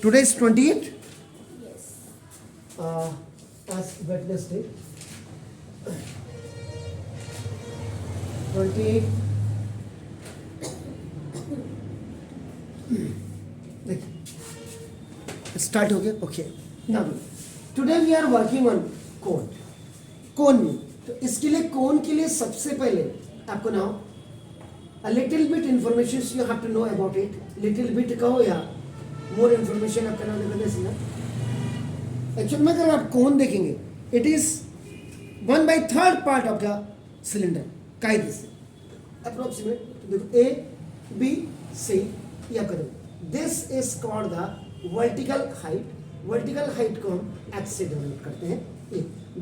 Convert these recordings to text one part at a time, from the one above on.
Today is 28th. Yes. As Wednesday. 28. Start हो गया. Okay. Now today we are working on cone. Cone में तो इसके लिए कोन के लिए सबसे पहले आपको ना a little bit information you have to know about it. Little bit कहो या more information आपका नाम देखो देसी ना. एक्चुअल में अगर आप कोन देखेंगे it is 1/3 part of the cylinder. कायदे से approximate देखो A B C या करो. This is called the vertical height. Vertical height को हम H से डिनोट करते हैं.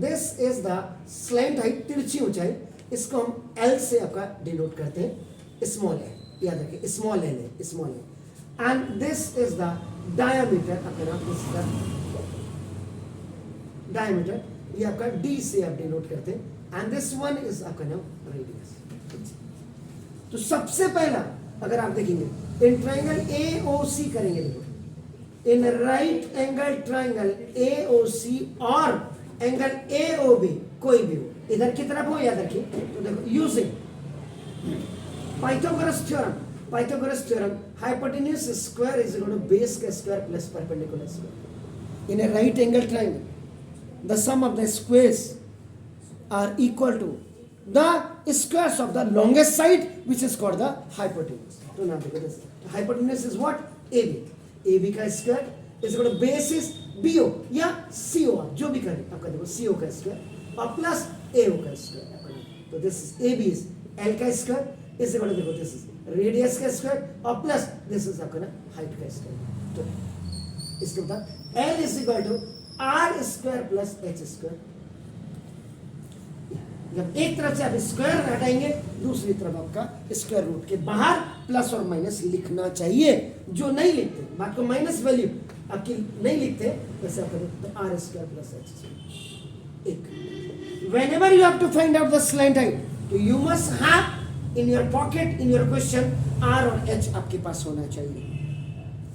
This is the slant height, तिरछी ऊंचाई, इसको हम L से आपका डिनोट करते हैं. स्मॉल है, याद रखिए स्मॉल एल है, स्मॉल है. And this is the diameter आपका नाम, दिस इज द डायमीटर, ये आपका डी से आप डिनोट करते हैं. एंड दिस वन इज आपका नाम रेडियस. तो सबसे पहला अगर आप देखेंगे in triangle A O C करेंगे, देखो in right angle triangle A O C और एंगल ए ओ बी कोई भी हो, इधर की तरफ हो याद रखिए. तो देखो using Pythagoras theorem. Pythagoras theorem. Hypotenuse square is equal to base square plus perpendicular square. In a right angle triangle, the sum of the squares are equal to the squares of the longest side, which is called the hypotenuse. So now look at this. The hypotenuse is what? AB. AB का square is equal to base is BO या CO, जो भी करें आपका देखो CO का square और plus AO का square आपका. तो this is AB is L का square इसे बड़ा देखो, दिस इज रेडियस का स्क्वायर और प्लस दिस इज आपका ना हाइट का स्क्वायर. तो इसके बाद L is equal to R square plus H square. जब एक तरफ से आप स्क्वायर हटाएंगे दूसरी तरफ आपका स्क्वायर रूट के बाहर प्लस और माइनस लिखना चाहिए. जो नहीं लिखते, बात को माइनस वैल्यू आपकी नहीं लिखते, वैसे आप तो R square plus H square. एक whenever you have to find out the slant height, तो you must have in your pocket, in your question, R और H आपके पास होना चाहिए.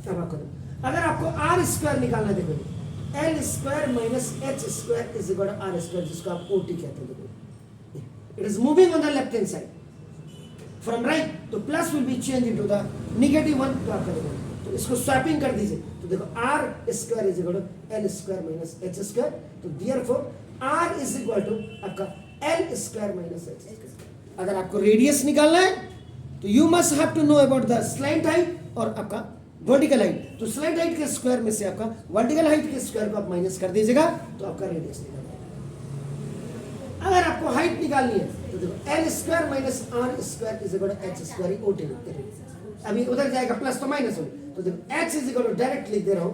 अब आपको अगर आपको R स्क्वायर निकालना, देखो L square minus H square is equal to R square, जिसको आप OT कहते हैं. देखो it is moving on the left hand side from right, तो plus will be change into the negative one. तो आपका देखो, तो इसको स्वैपिंग कर दीजिए. तो देखो R square is equal to L square minus H square. तो therefore R is equal to आपका L square minus H square. अगर आपको रेडियस निकालना है तो you must have to know about the slant height और आपका वर्टिकल हाइट. तो स्लैंट हाइट के स्क्वायर में से आपका वर्टिकल हाइट के स्क्वायर को आप माइनस कर दीजिएगा तो आपका रेडियस निकल जाएगा. अगर आपको हाइट निकालनी है तो देखो L square minus R square is equal to H square OT. अभी उधर जाएगा प्लस तो माइनस होगा, तो देखो H is equal to direct लिख दे रहा हूं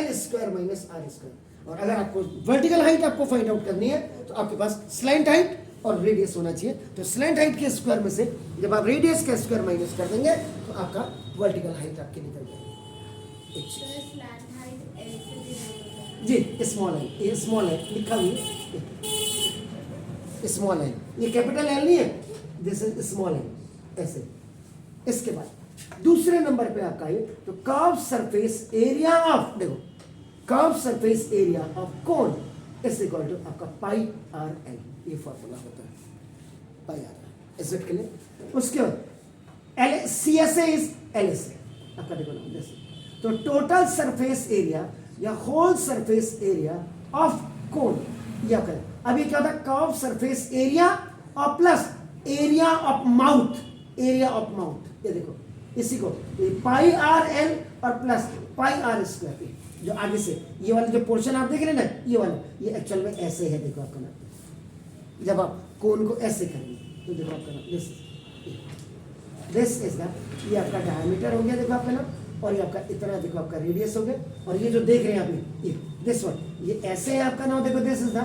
L square minus R square. और अगर आपको वर्टिकल हाइट आपको फाइंड आउट करनी है तो आपके पास स्लैंट हाइट और रेडियस होना चाहिए. तो स्लैंट हाइट के स्क्वायर में से जब आप रेडियस का स्क्वायर माइनस कर देंगे तो आपका वर्टिकल हाइट आपके निकल जाएगी. जी स्मॉल है, ये स्मॉल है लिखा हुआ है, स्मॉल है, ये कैपिटल एल नहीं है, दिस इज स्मॉल है ऐसे. इसके बाद दूसरे नंबर पे आपका ये तो कर्व सरफेस एरिया ऑफ, देखो curve surface area of cone is equal to आपका पाई आर एल. ये फॉर्मूला होता है पाई आर एल के लिए. उसके बाद L C S A is L S A आपका देखो ना जैसे. तो टोटल सरफेस एरिया या whole surface area of cone या कर. अभी क्या होता है कर्व सरफेस एरिया और plus area of mouth, area of mouth. ये देखो इसी को पाई आर एल और प्लस पाई आर स्क्वायर. जो आगे से ये वाला जो पोर्शन आप देख रहे हैं ना, ये वाला ये एक्चुअल में ऐसे है. देखो आपका नाम जब आप कोन को ऐसे करेंगे तो देखो आपका नाम दिस इज द, ये आपका डायमीटर हो गया देखो आपका नाम, और ये आपका इतना देखो आपका रेडियस हो गया. और ये जो देख रहे हैं आप ये दिस वन ये ऐसे है आपका नाम. देखो दिस इज द,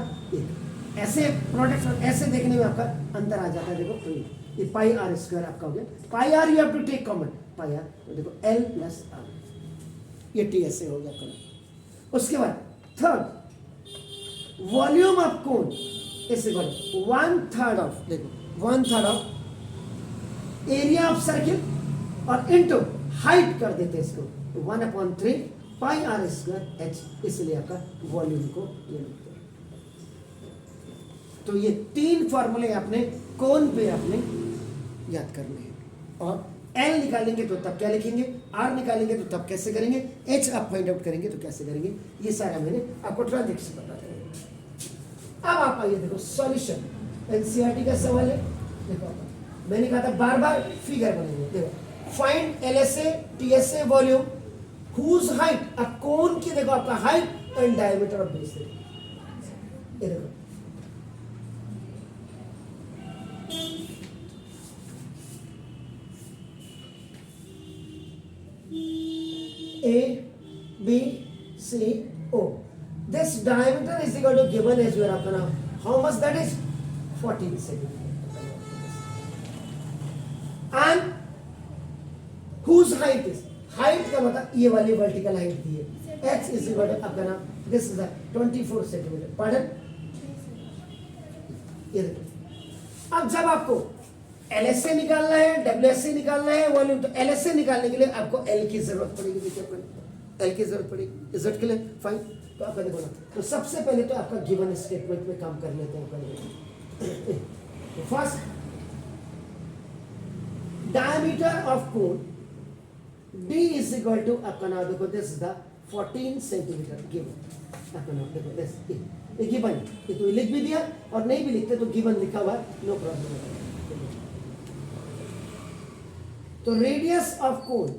ऐसे प्रोडक्ट ऐसे देखने में आपका अंतर आ जाता है. देखो तो ये पाई आर स्क्वायर आपका हो गया. Pi R you have to take common pi R. तो देखो L प्लस आर, ये टी ऐसे हो गया आपका नाम. उसके बाद थर्ड वॉल्यूम ऑफ कोन इस इक्वल 1/3 ऑफ, देखो 1/3 ऑफ एरिया ऑफ सर्किल और इनटू हाइट कर देते हैं इसको. 1/3 पाई आर स्क्वायर एच, इसलिए आपका वॉल्यूम को ये लिखते हैं। तो ये 3 फॉर्मूले आपने कोन पे आपने याद करने हैं। और एल निकालेंगे तो तब क्या लिखेंगे, आर निकालेंगे तो तब कैसे करेंगे, एच आप फाइंड आउट करेंगे तो कैसे करेंगे, ये सारा मैंने आपको ट्रांजेक्शन बता दिया। अब आप आइए देखो सॉल्यूशन, एनसीईआरटी का सवाल है। देखो मैंने कहा था बार बार फिगर बनेंगे। देखो find LSA TSA volume whose height, अब कोन की देखो आपका height and diameter of base, ये देखो A, B, C, O. This diameter is equal to given as your apna. How much that is? 14 centimeter. And whose height is? Height का मतलब ये वाली vertical height दी है। H is equal to अपना this is a 24 centimeter. Pardon? ये देखो। अब जब आपको LSA निकालना है, WSA निकालना है वॉल्यूम, तो LSA निकालने के लिए आपको L की जरूरत पड़ेगी। देखिए L की जरूरत पड़ेगी Z के लिए। फाइन, तो आपका देखो ना, तो सबसे पहले तो आपका गिवन स्टेटमेंट में काम कर लेते हैं पहले। तो first diameter of cone D is equal to आपका नाम देखो this is the 14 centimetre given. आपका नाम देखो दिस ये गिवन, ये तो लिख भी दिया और नहीं भी लिखते तो गिवन लिखा हुआ, नो प्रॉब्लम। तो radius of cone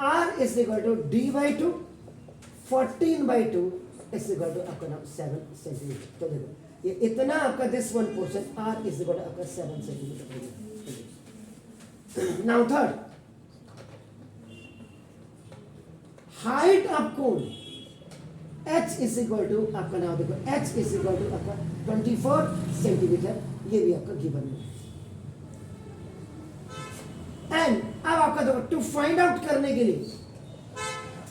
R is equal to D by 2, 14 by 2 is equal to आपका नाम 7 सेंटीमीटर। तो देखो ये इतना आपका this one portion R is equal to आपका 7 centimetre. Now third height of cone H is equal to आपका नाम देखो H इज इक्वल टू आपका 24 सेंटीमीटर, ये भी आपका गिवन है। एंड अब आपका देखो टू फाइंड आउट करने के लिए,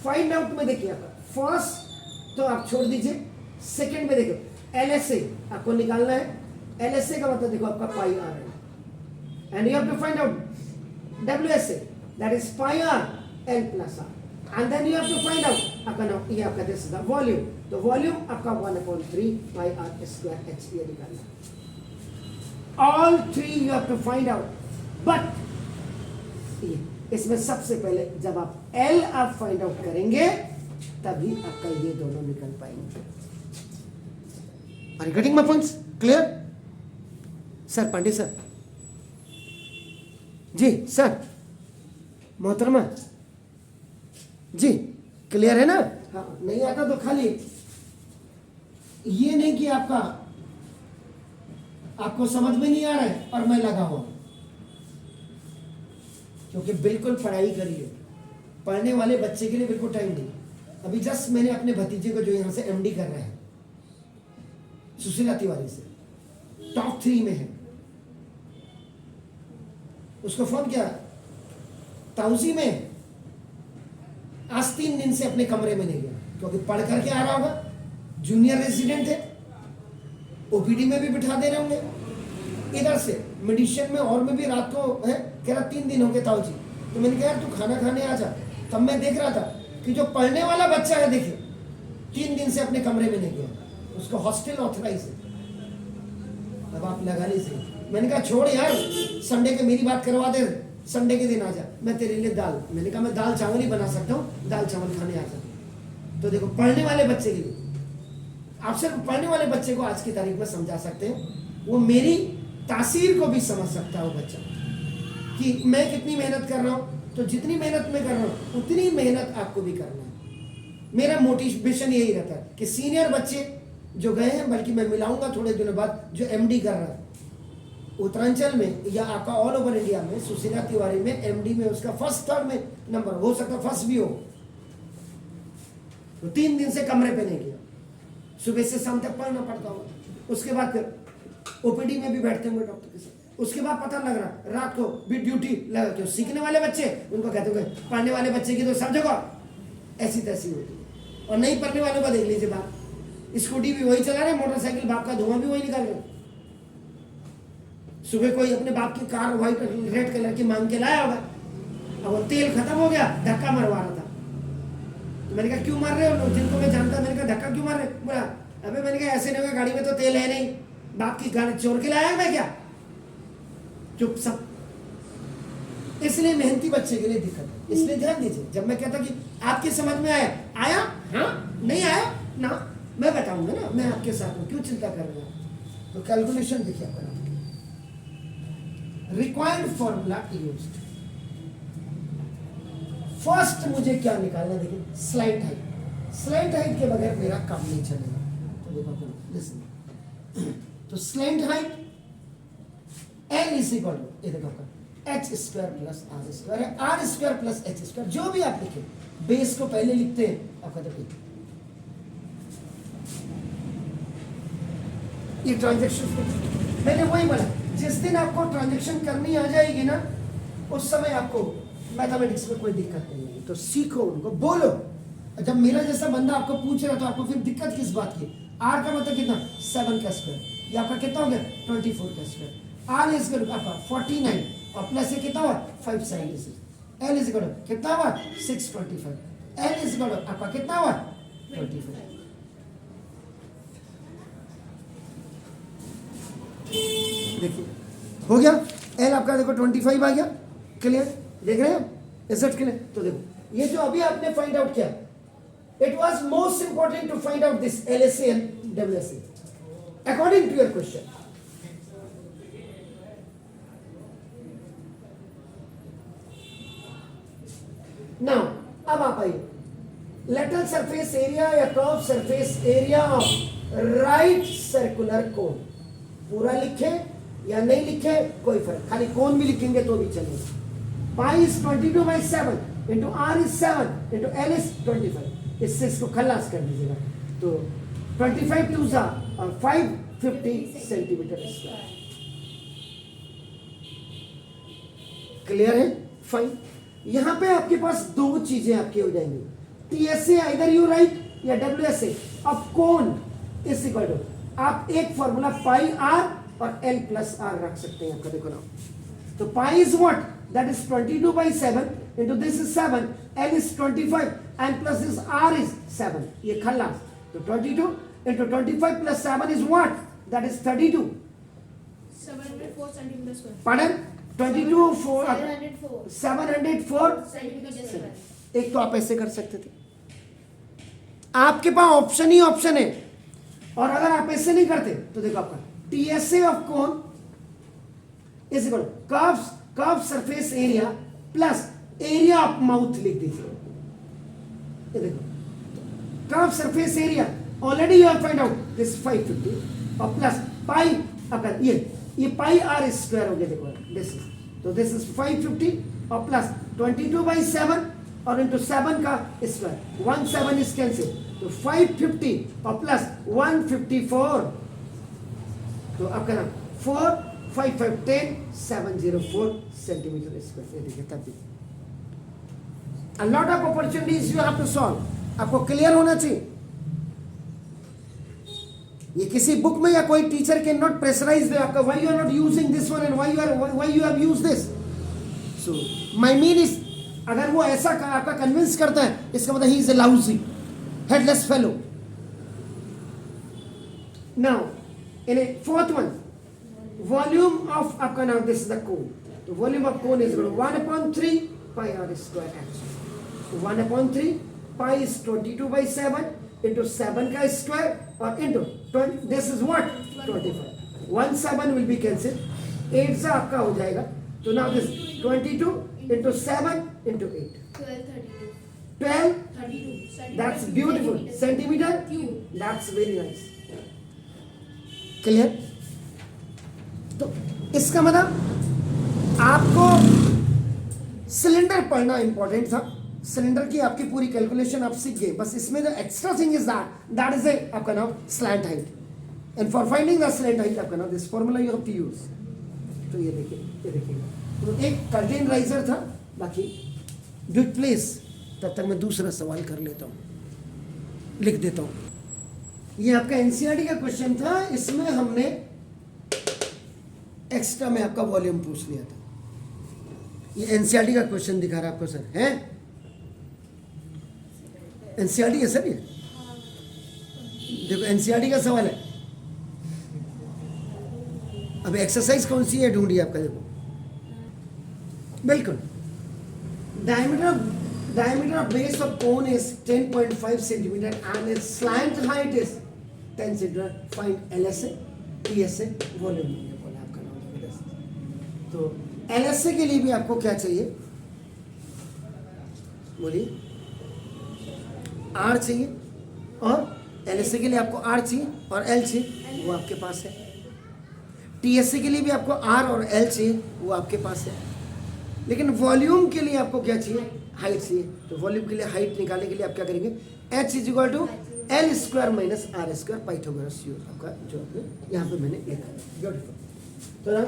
फाइंड आउट में देखिए आपका फर्स्ट तो आप छोड़ दीजिए, सेकंड में देखो LSA आपको निकालना है। LSA का मतलब देखो आपका पाई आर है, and you have to find out WSA that is pi R L plus R, and then you have to find out आपका नाउ ये आपका दिस इज द वॉल्यूम, तो वॉल्यूम आपका 1/3 पाई आर स्क्वायर H ये निकालना। All three you have to find out, but इसमें सबसे पहले जब आप L आप फाइंड आउट करेंगे तभी आपका ये दोनों निकल पाएंगे। Are you getting my points clear? Sir Pandey sir, ji sir, मोहतरमा जी, क्लियर है ना? हाँ, नहीं आता तो खाली ये नहीं कि आपको समझ में नहीं आ रहा है और मैं लगा हुआ, क्योंकि बिल्कुल पढ़ाई करिए। पढ़ने वाले बच्चे के लिए बिल्कुल टाइम नहीं। अभी जस्ट मैंने अपने भतीजे को जो यहाँ से MD कर रहे हैं सुशीला तिवारी से, टॉप 3 में है, उसको फोन किया, ताउसी में आज 3 दिन से अपने कमरे में नहीं गया, क्योंकि पढ़ करके आ रहा होगा, जूनियर रेजिडेंट है, OPD में भी बिठा दे रहे होंगे, इधर से मेडिसिन में और में भी रात को है, कह रहा 3 दिन हो गए ताऊ जी। तो मैंने कहा यार तू खाना खाने आ जा। तब मैं देख रहा था कि जो पढ़ने वाला बच्चा है देखिए 3 दिन से अपने कमरे में नहीं गया, उसको हॉस्टल ऑथराइज है। अब आप लगा लीजिए, मैंने कहा छोड़ यार, संडे के मेरी बात करवा दे, संडे के दिन आ जा, मैं तेरे लिए दाल, मैंने कहा मैं दाल चावल ही बना सकता हूँ, दाल चावल खाने आ जा। तो देखो पढ़ने वाले बच्चे के लिए, आप सिर्फ पढ़ने वाले बच्चे को आज की तारीख में समझा सकते हैं, वो मेरी तासीर को भी समझ सकता है वो बच्चा कि मैं कितनी मेहनत कर रहा हूँ। तो जितनी मेहनत मैं कर रहा हूँ उतनी मेहनत आपको भी करना है। मेरा मोटिवेशन यही रहता है कि सीनियर बच्चे जो गए हैं, बल्कि मैं मिलाऊंगा थोड़े दिनों बाद, जो MD कर रहा है उत्तरांचल में या आपका ऑल ओवर इंडिया में, सुशीला तिवारी में MD में उसका फर्स्ट 3rd में नंबर, हो सकता है फर्स्ट भी हो। तो 3 दिन से कमरे पे नहीं गया, सुबह से शाम तक पढ़ना पड़ता होगा, उसके बाद फिर OPD में भी बैठते होंगे डॉक्टर के साथ, उसके बाद पता लग रहा रात को भी ड्यूटी लगा। क्यों? सीखने वाले बच्चे उनको कहते होंगे, पढ़ने वाले बच्चे की तो सब जगह ऐसी तैसी होती है, और नहीं पढ़ने वालों का देख लीजिए बाप, स्कूटी भी वही चला रहे, मोटरसाइकिल बाप का धुआं भी वही निकाल रहे। सुबह कोई अपने बाप की कार व्हाइट रेड कलर की मांग के लाया होगा, अब वो तेल खत्म हो गया, धक्का मरवा रहा था, तो मैंने कहा क्यों मार रहे हो, जिनको मैं जानता, मैंने कहा धक्का क्यों मार रहे, बोला अबे मैंने कहा ऐसे नहीं होगा, गाड़ी में तो तेल है नहीं, बाप की गाड़ी चोर के लाया मैं क्या, चुप सब। इसलिए मेहनती बच्चे के लिए दिक्कत है, इसलिए ध्यान दीजिए। जब मैं कहता कि आपके समझ में आया, आया हाँ नहीं आया ना, मैं बताऊंगा ना, मैं आपके साथ हूं, क्यों चिंता कर रहे हैं। तो कैलकुलेशन देखिए आपका, रिक्वायर्ड फॉर्मूला यूज्ड। फर्स्ट मुझे क्या निकालना, देखिए स्लाइड हाइट। स्लाइड हाइट के बगैर मेरा काम नहीं चलेगा। तो देखो लिसन, तो slide height L is equal to, ये देखो H square plus R square है, R square plus H square, जो भी आप लिखे बेस को पहले लिखते हैं आपका। देखिए ये ट्रांजेक्शन मैंने वही बोला, जिस दिन आपको ट्रांजेक्शन करनी आ जाएगी ना, उस समय आपको मैथमेटिक्स में कोई दिक्कत नहीं होगी। तो सीखो, उनको बोलो। जब मेरा जैसा बंदा आपको पूछ रहा तो आपको फिर दिक्कत किस बात की। आर का मतलब कितना, 7 का स्क्वायर, ये आपका कितना हो गया 24 का स्क्वायर। आर इज आपका 49 और प्लस ये कितना हुआ 576। एल इज कितना हुआ 625। एल इज आपका कितना हुआ 25। देखिए हो गया, एल आपका देखो 25 आ गया। क्लियर, देख रहे हैं इज इट क्लियर। तो देखो ये जो अभी आपने फाइंड आउट किया, it was most important to find out this LSA and WSA according to your question. Now अब आप आइए, लेटरल सरफेस एरिया या curve surface area of right circular cone. पूरा लिखे या नहीं लिखे कोई फर्क, खाली कोन भी लिखेंगे तो भी चलेगा। Pi is 22/7 into R is 7 into L is 25। इससे इसको खल्लास कर दीजिएगा। तो 25 2 और 550 सेंटीमीटर स्क्वायर। क्लियर है, फाइन। यहां पे आपके पास दो चीजें आपकी हो जाएंगी, TSA आइदर यू राइट या WSA। अब कोन इज इक्वल टू, आप एक फॉर्मूला पाई आर और L प्लस आर रख सकते हैं आपका। देखो ना, तो pi is what, that is 22/7 into this is 7, L is 25 and plus this R is 7, ये खल्लास। तो 22 into 25 plus 7 is what, that is 32। 704 centimetre square. Pardon, 22 704 704 centimetre square. एक तो आप ऐसे कर सकते थे, आपके पास ऑप्शन ही ऑप्शन है। और अगर आप ऐसे नहीं करते तो देखो आपका TSA of cone is equal curve surface area plus area of mouth लिख दीजिए। ये देखो curve surface area already you have find out this 550 और प्लस पाई आपका ये पाई आर स्क्वायर हो गया। देखो दिस इज, तो दिस इज 550 और प्लस 22/7 और इंटू 7 का स्क्वायर, 1 7 इज कैंसिल, तो 550 और प्लस 154, तो आपका नाम 4 5 5 10 704 सेंटीमीटर स्क्वायर। ये देखिए तब भी a lot of opportunities you have to solve, आपको क्लियर होना चाहिए। ये किसी बुक में या कोई टीचर कैन नॉट प्रेशराइज दे आपका, why you are not using this one and why you have used this. So my mean is, अगर वो ऐसा आपका कन्विंस करता है, इसका मतलब ही is a lousy headless fellow. Now in a fourth one, volume of आपका नाम, दिस इज द कोन, तो volume of cone is 1/3 pi R square H. 1/3 pi is 22/7 into 7 का स्क्वायर और into this is what 25। 1 7 will be cancel, 8 से आपका हो जाएगा। तो now this 22 into 7 into 8 12 32 that's beautiful centimetre cube, that's very nice. Clear. तो इसका मतलब आपको सिलेंडर पढ़ना इंपॉर्टेंट था, सिलेंडर की आपकी पूरी कैलकुलेशन आप सीख गए। बस इसमें the extra thing is that is a आपका नाम slant height, and for finding the slant height आपका नाम this formula you have to use. तो ये देखिए, ये देखिएगा, तो एक कर्टेन राइजर था, बाकी डू इट प्लीज। तब तक मैं दूसरा सवाल कर लेता हूँ, लिख देता हूँ। ये आपका एनसीईआरटी का क्वेश्चन था, इसमें हमने एक्स्ट्रा में आपका वॉल्यूम पूछ लिया था। ये एनसीईआरटी का क्वेश्चन दिखा रहा है आपको सर, है एनसीईआरटी है सर ये, देखो एनसीईआरटी का सवाल है। अब एक्सरसाइज कौन सी है ढूंढिए आपका, देखो बिल्कुल। diameter of base of cone is 10.5 centimeter and its slant height is 10 centimeter. Find LSA, TSA, volume बोला आपका नाम जबरदस्त। तो LSA के लिए भी आपको क्या चाहिए बोलिए, R चाहिए, और LSA के लिए आपको R चाहिए और L चाहिए, वो आपके पास है। TSA के लिए भी आपको R और L चाहिए, वो आपके पास है। लेकिन वॉल्यूम के लिए आपको क्या चाहिए, हाइट चाहिए। तो वॉल्यूम के लिए हाइट निकालने के लिए आप क्या करेंगे, H is equal to L square minus R square, Pythagoras आपका जो आपने यहाँ पे मैंने लिखा है। ब्यूटीफुल। तो ना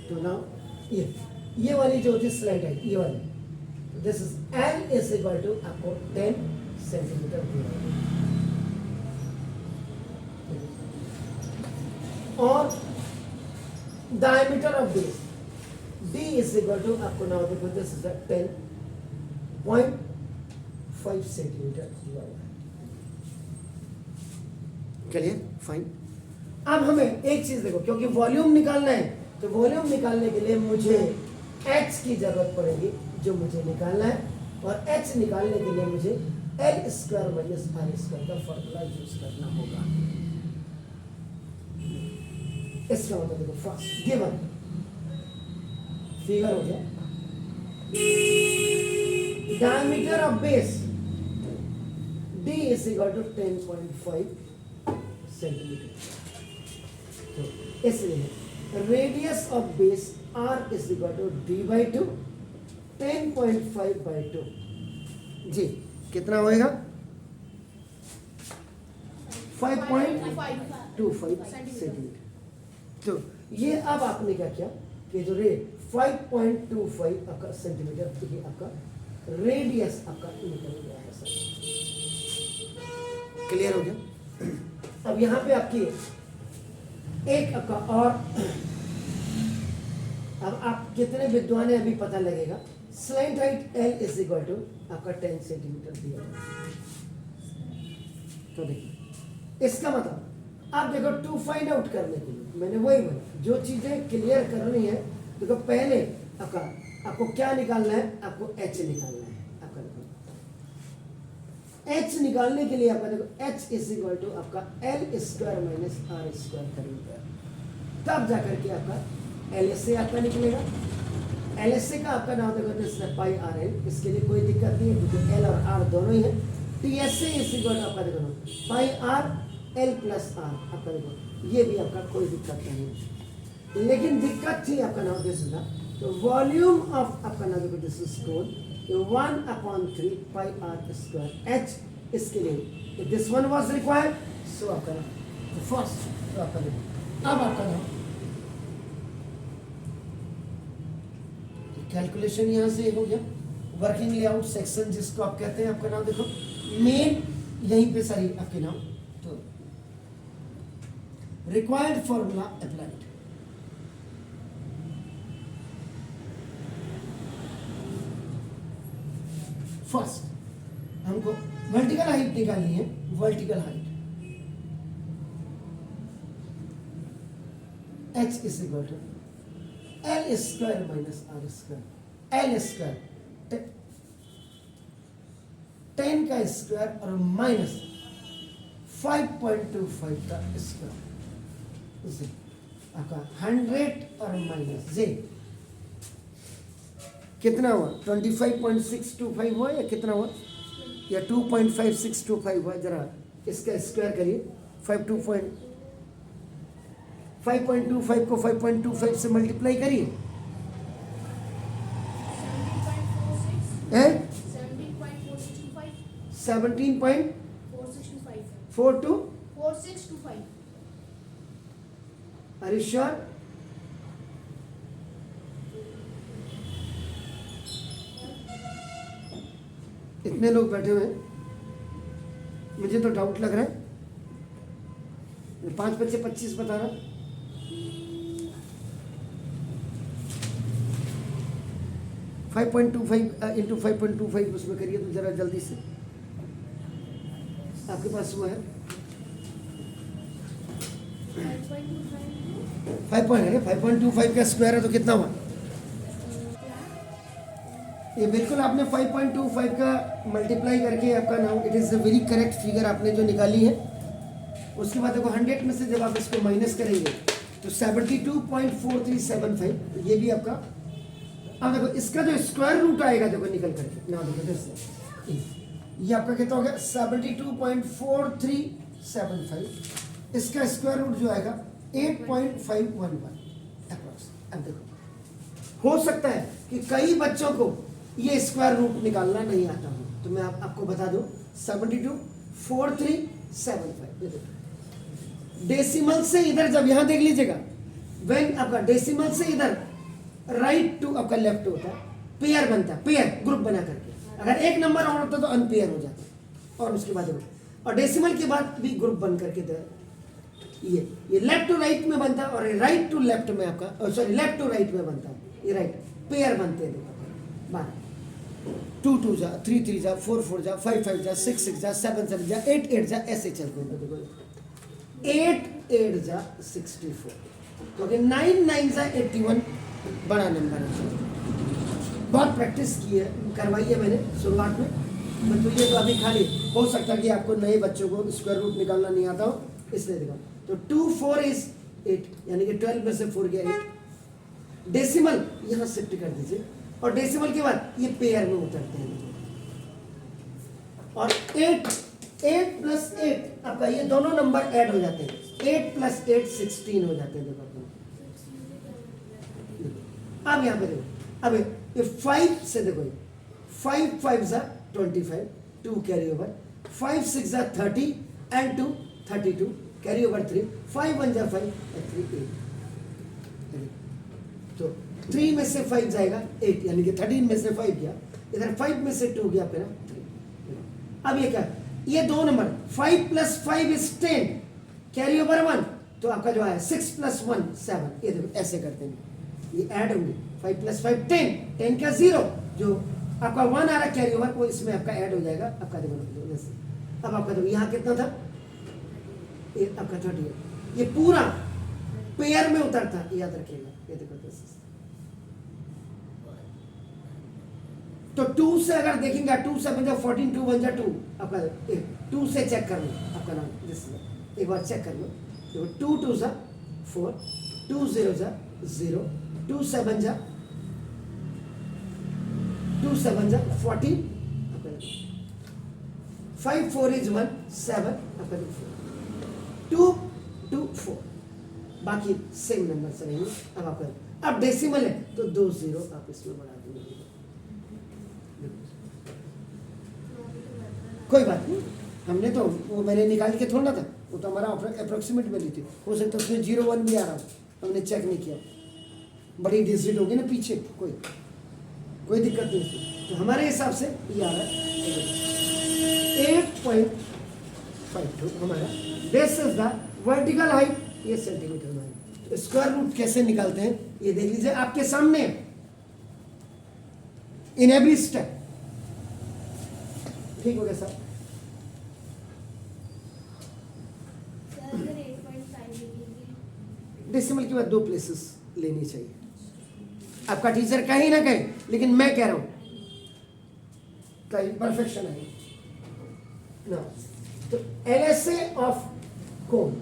तो ना ये वाली जो होती है स्लाइड है, ये वाली, this is L is equal to आपको 10 सेंटीमीटर दिया है। और diameter of base D is equal to आपको ना देखो, दिस इज 10.5 सेंटीमीटर दिया हुआ है। Clear, fine. अब हमें एक चीज देखो, क्योंकि वॉल्यूम निकालना है, तो वॉल्यूम निकालने के लिए मुझे H की जरूरत पड़ेगी, जो मुझे निकालना है, और H निकालने के लिए मुझे L square minus R square का फॉर्मूला यूज करना होगा। इसका मतलब देखो, फर्स्ट गिवन फिगर हो गया, diameter of base D is equal to 10.5 centimetre. तो इसलिए radius of base R is equal to D by 2 10.5 by 2 जी, कितना होएगा 5.25 सेंटीमीटर। तो ये अब आपने क्या किया कि जो 5.25 आपका सेंटीमीटर, ये आपका रेडियस आपका निकल गया है सर। क्लियर हो गया। अब यहाँ पे आपकी एक आपका और, अब आप कितने विद्वान है अभी पता लगेगा। Slant height L is equal to आपका 10 सेंटीमीटर दिया है। तो देखिए इसका मतलब आप देखो, टू फाइंड आउट करने के लिए मैंने वही बोला, जो चीजें क्लियर करनी है देखो, पहले आपको क्या निकालना है, आपको H निकालना है। आपका H निकालने के लिए आपका देखो, H इज इक्वल टू आपका L square minus R square करेंगे, तब जाकर के आपका LSA आपका निकलेगा। LSA का आपका नाम देखो, पाई आर एल, इसके लिए कोई दिक्कत नहीं है क्योंकि L और R दोनों ही है। TSA इज इक्वल टू आपका देखो पाई आर L प्लस R, आपका देखो ये भी आपका कोई दिक्कत नहीं है। लेकिन दिक्कत थी आपका नाम दिस था, तो वॉल्यूम ऑफ आपका नाम देखो, this is stone 1/3 pi R square H, इसके लिए this one was required, so आपका नाम फर्स्ट, तो आपका देखो अब आपका नाम कैलकुलेशन यहाँ से हो गया। वर्किंग लेआउट सेक्शन जिसको आप कहते हैं, आपका नाम देखो मेन यहीं पे सारी आपके नाम, तो रिक्वायर्ड फॉर्मूला अप्लाइड। फर्स्ट हमको वर्टिकल हाइट निकालनी है, vertical height H is equal to L square minus R square, L square 10 का स्क्वायर और माइनस 5.25 का स्क्वायर, आपका 100 और माइनस जे कितना हुआ 25.625 हुआ या कितना हुआ, या 2.5625 हुआ। जरा इसका स्क्वायर करिए, 5.25 को 5.25 से मल्टीप्लाई करिए, 17.4625 17.42 4625 आर यू श्योर? इतने लोग बैठे हुए हैं, मुझे तो डाउट लग रहा है। 5 बच्चे 25 बता रहा। फाइव 5.25 इंटू 5.25 उसमें करिए तो जरा जल्दी से। आपके पास हुआ है 5.25 का स्क्वायर है तो कितना हुआ? ये बिल्कुल आपने 5.25 का मल्टीप्लाई करके आपका now it is a very correct figure आपने जो निकाली है। उसके बाद देखो 100 में से जब आप इसको माइनस करेंगे तो 72.4375 ये भी आपका। अब देखो इसका जो स्क्वायर रूट आएगा देखो निकल करके ना, देखो जैसे ये आपका कितना हो गया 72.4375। इसका स्क्वायर रूट जो आएगा 8.511 अप्रॉक्स। अब देखो हो सकता है कि कई बच्चों को ये स्क्वायर रूट निकालना नहीं आता हो, तो मैं आपको बता दूं 72.4375। डेसिमल से इधर जब यहां देख लीजिएगा, व्हेन आपका डेसिमल से इधर राइट टू आपका लेफ्ट होता है, पेयर बनता है, पेयर ग्रुप बना करके। अगर एक नंबर और होता तो अनपेयर हो जाता, और उसके बाद और डेसिमल के बाद भी ग्रुप बन करके ये लेफ्ट टू राइट में बनता है, और राइट टू लेफ्ट में आपका सॉरी लेफ्ट टू राइट में बनता है, ये राइट पेयर बनते हैं। 2 2 जा 3 3 जा 4 4 जा 5 5 जा 6 6 जा 7 7 जा 8 8 जा, ऐसे चलते हैं। देखो 8 8 जा 64, क्योंकि 9 9 जा 81 बड़ा नंबर है। बहुत प्रैक्टिस की है, करवाई है मैंने शुरुआत में, तो ये तो अभी खाली हो सकता है कि आपको नए बच्चों को स्क्वायर रूट निकालना नहीं आता हो, इसलिए देखो। तो 2 4 इज 8, यानी कि 12 में से 4 गया 8। डेसिमल यहाँ शिफ्ट कर दीजिए, और डेसिमल के बाद ये पेयर में उतरते हैं, और 8 प्लस 8 आपका ये दोनों नंबर ऐड हो जाते हैं। 8 प्लस 8 16 हो जाते हैं। देखो अब यहाँ पे देखो, अब ये 5 से देखो 5 5 जा 25, 2 कैरी ओवर, 5 6 जा 30 एंड 2 32 कैरी ओवर 3, 5 1 जा 5 3 8। तो 3 में से 5 जाएगा 8, यानी कि 13 में से 5 गया, इधर 5 में से 2 गया, फिर 3। अब ये क्या, ये दो number 5 plus 5 is 10 carry over 1, तो आपका जो है 6 प्लस 1 7। ये देखो ऐसे करते हैं, ये ऐड होंगे 5 प्लस 5 10, 10 का 0, जो आपका 1 आ रहा कैरी ओवर वो इसमें आपका ऐड हो जाएगा। आपका देखो जैसे अब आपका देखो यहाँ कितना था, ये आपका 30 है, ये पूरा पेयर में उतरता है, याद रखिएगा। ये देखो तो 2 से अगर देखेंगे 2 से बन जाए 14, 2 बन जाए 2, आपका 2 से चेक कर लो आपका नाम, एक बार चेक कर लो। तो 2 2 जा 4, 2 0 जा 0, 2 7 जा 2 7 जा 14, 5 4 इज 1 7, आपका 2 2 4, बाकी सेम नंबर से रहेंगे। अब आपका अब डेसिमल है तो 2 0 आप इसमें बढ़ा देंगे, कोई बात नहीं। हमने तो वो मैंने निकाल के थोड़ा था, वो तो हमारा अप्रोक्सीमेट वैल्यू थी, हो सकता है उसमें 0 1 भी आ रहा, हमने चेक नहीं किया, बड़ी डिजिट होगी ना पीछे, कोई दिक्कत नहीं थी। तो हमारे हिसाब से ये आ रहा है 8.52 हमारा। This is the vertical height, ये सेंटीमीटर में। तो स्क्वायर रूट कैसे निकालते हैं ये देख लीजिए आपके सामने, इन एवरी स्टेप। ठीक हो गया सर? डेसिमल के बाद 2 प्लेसेस लेनी चाहिए, आपका टीचर कहीं ना कहीं, लेकिन मैं कह रहा हूं कहीं परफेक्शन है ना। तो LSA of cone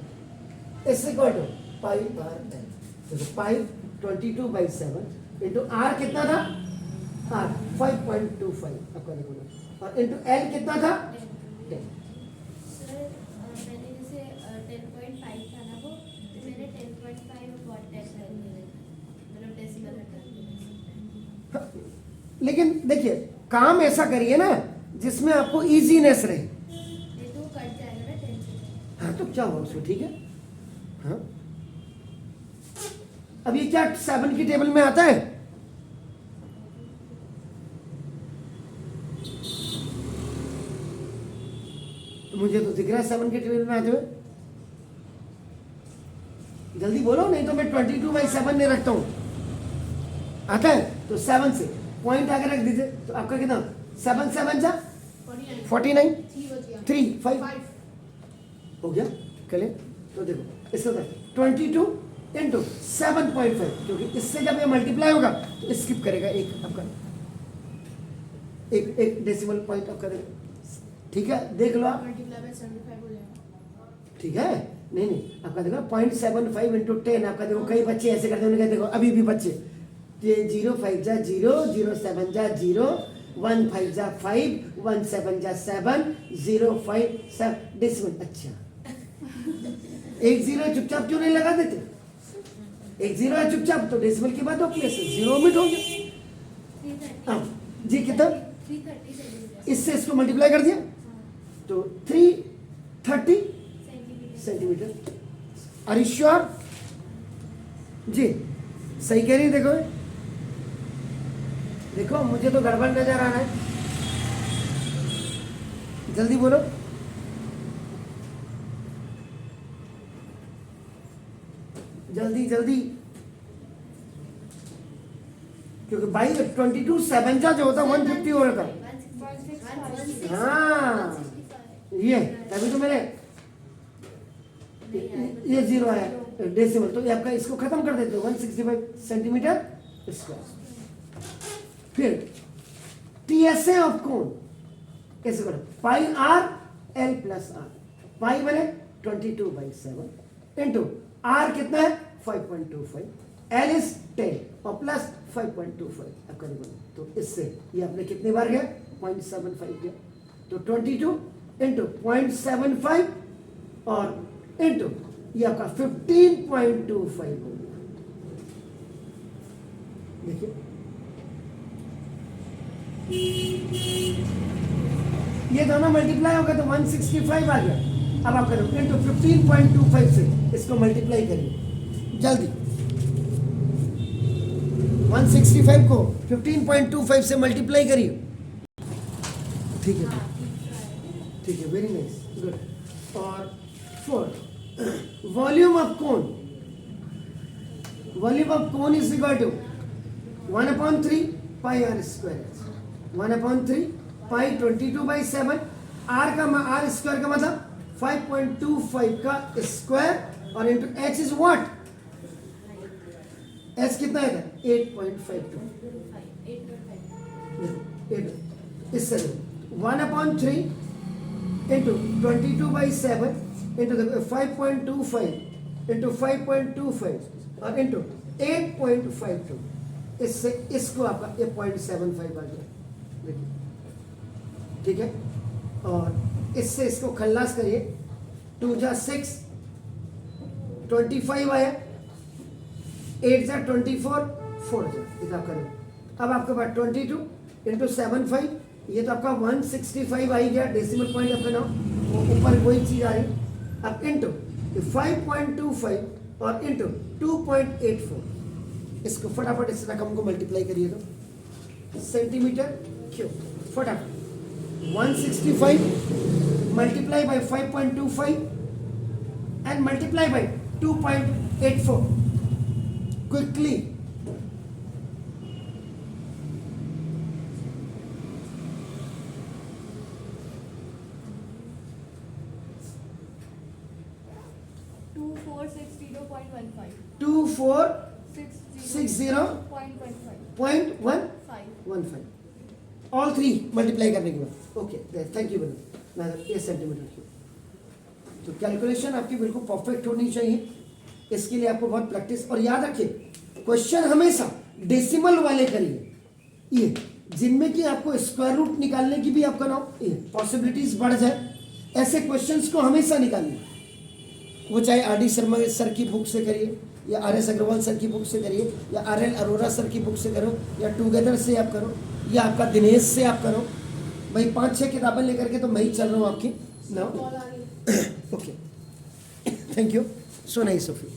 is equal to pi R L. तो पाई 22/7 इंटू आर कितना था, आर 5.25 आपका देखो, और इंटू एल कितना था 10। सर मैंने जैसे 10.5 था ना वो, तो मैंने 10.5 अपॉन 10 कर दिया, मतलब डेसिमल हटा दिया। लेकिन देखिए काम ऐसा करिए ना जिसमें आपको इजीनेस रहे। नहीं तो कट जाएगा ना 10 से। हाँ तो क्या हुआ उसमें, ठीक है। हाँ अब ये क्या 7 की टेबल में आता है? मुझे तो दिख रहा है 7 की टेबल में आते हुए। जल्दी बोलो, नहीं तो मैं 22/7 नहीं रखता हूं। आता है तो 7 से पॉइंट आगे रख दीजिए, तो आपका कितना 7 7 जा 49, 3 5 हो गया। कले तो देखो इसका 22 इंटू 7.5, क्योंकि इससे जब ये मल्टीप्लाई होगा तो स्किप करेगा एक आपका, एक डेसिमल पॉइंट आपका देगा। ठीक है, देख लो आप। ठीक है, नहीं आपका देखो 0.75 इंटू 10 आपका देखो। कई बच्चे ऐसे करते हैं, देखो अभी भी बच्चे ये 0 5 जा 0, 0 7 जा 0, 1 5 जा 5, 1 7 जा 7, 0 5 7 डेसिमल। अच्छा, एक 0 चुपचाप क्यों नहीं लगा देते? एक 0 है चुपचाप, तो डेसिमल की बात होती है, 0 मिट हो गया। अब जी कितना, 330 इससे इसको मल्टीप्लाई कर दिया तो 330 सेंटीमीटर। Are you sure? जी सही कह रही है। देखो देखो, मुझे तो गड़बड़ नजर आ रहा है। जल्दी बोलो। जल्दी जल्दी, क्योंकि भाई 22/7 का जो होता है 150 हो रहा था। हाँ, ये तभी तो मेरे ये 0 आया डेसिमल, तो ये आपका इसको खत्म कर देते हो 165 सेंटीमीटर स्क्वायर। फिर टीएसए ऑफ कोण कैसे करो? पाई आर एल प्लस आर। पाई बने 22/7 इंटू आर कितना है 5.25, एल इज 10 और प्लस 5.25 आपका देखो। तो इससे ये आपने कितने बार गया 0.75 गया, तो 22 इंटू 0.75 और इंटू ये आपका 15.25 हो गया। देखिए ये दोनों मल्टीप्लाई होगा तो 165 आ गया। अब आप करो इंटू 15.25 से इसको मल्टीप्लाई करिए जल्दी। 165 को 15.25 से मल्टीप्लाई करिए। ठीक है, ठीक है, वेरी नाइस, गुड। और 4 volume of cone, volume of cone is equal to 1/3 pi R square, 1/3 pi 22/7 R का आर स्क्वायर का मतलब 5.25 का स्क्वायर और into H is what, H कितना है 8.52, इससे 1/3 इंटू 22/7 इंटू 5.25 इंटू 5.25 और इंटू 8.52, इससे इसको आपका 0.75 आ गया। देखिए ठीक है, और इससे इसको खल्लास करिए 2 जा 6, 25 आया, 8 जा 24, 4 जा इतना करें। अब आपके पास 22 इंटू 75, ये तो आपका 165 आ ही गया, डेसिमल पॉइंट आपका नाम ऊपर वही चीज आ रही। अब इंटू 5.25 और इंटू 2.84, इसको फटाफट इस रकम को मल्टीप्लाई करिएगा सेंटीमीटर क्यूब। फटाफट 165 multiply by 5.25 and multiply by 2.84 quickly. Two four 60.15 all 3 multiply करने के बाद। Okay, thank you madam. ये सेंटीमीटर क्यूब, तो कैलकुलेशन आपकी बिल्कुल परफेक्ट होनी चाहिए। इसके लिए आपको बहुत प्रैक्टिस, और याद रखिए क्वेश्चन हमेशा डेसिमल वाले करिए, ये जिनमें कि आपको स्क्वायर रूट निकालने की भी आपका नाम ये पॉसिबिलिटीज बढ़ जाए, ऐसे क्वेश्चंस को हमेशा निकालिए। वो चाहे आर.डी. शर्मा सर की बुक से करिए, या आर.एस. अग्रवाल सर की बुक से करिए, या आर.एल. अरोरा सर की बुक से करो, या टुगेदर से आप करो, या आपका दिनेश से आप करो। भाई 5-6 किताबें लेकर के तो मैं ही चल रहा हूँ आपकी now. Okay, thank you, so nice of you.